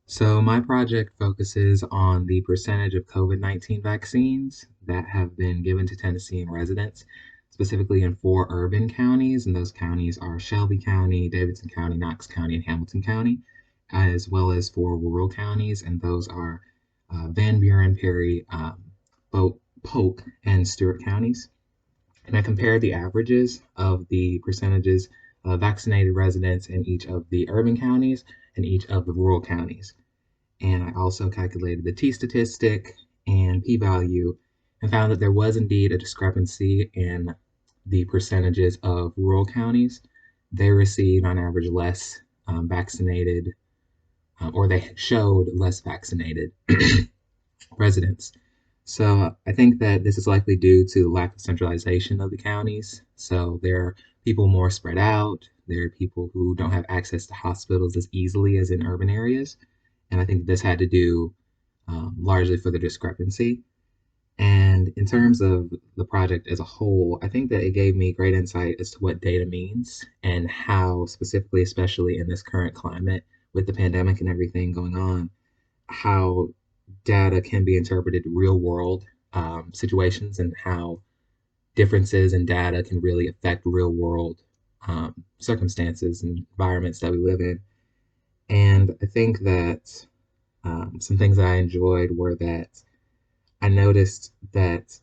So, my project focuses on the percentage of COVID-19 vaccines that have been given to Tennessean residents, specifically in four urban counties. And those counties are Shelby County, Davidson County, Knox County, and Hamilton County, as well as four rural counties. And those are Van Buren, Perry, Polk, and Stewart counties. And I compared the averages of the percentages of vaccinated residents in each of the urban counties and each of the rural counties. And I also calculated the t-statistic and p-value and found that there was indeed a discrepancy in the percentages of rural counties. They received, on average, less vaccinated, or they showed less vaccinated residents. So I think that this is likely due to the lack of centralization of the counties. So there are people more spread out. There are people who don't have access to hospitals as easily as in urban areas. And I think this had to do largely for the discrepancy. And in terms of the project as a whole, I think that it gave me great insight as to what data means and how, specifically, especially in this current climate with the pandemic and everything going on, how data can be interpreted real world situations and how differences in data can really affect real world circumstances and environments that we live in. And I think that some things that I enjoyed were that I noticed that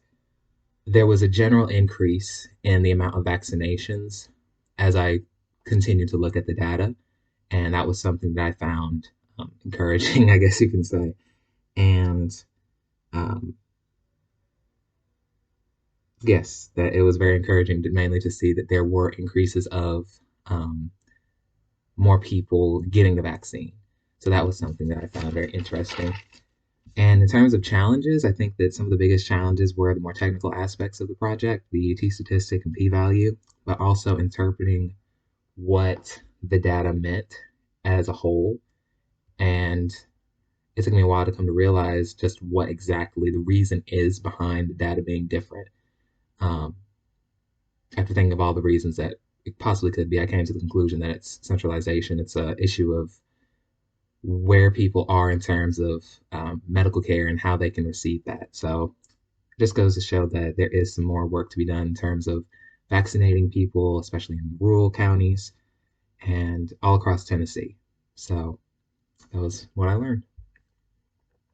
there was a general increase in the amount of vaccinations as I continued to look at the data. And that was something that I found encouraging, I guess you can say. And um, yes, that it was very encouraging to mainly to see that there were increases of um, more people getting the vaccine. So that was something that I found very interesting. And in terms of challenges, I think that some of the biggest challenges were the more technical aspects of the project, the t statistic and p value, but also interpreting what the data meant as a whole. And it took me a while to come to realize just what exactly the reason is behind the data being different. Um, After thinking of all the reasons that it possibly could be, I came to the conclusion that it's centralization. It's a issue of where people are in terms of medical care and how they can receive that. So it just goes to show that there is some more work to be done in terms of vaccinating people, especially in rural counties and all across Tennessee. So that was what I learned.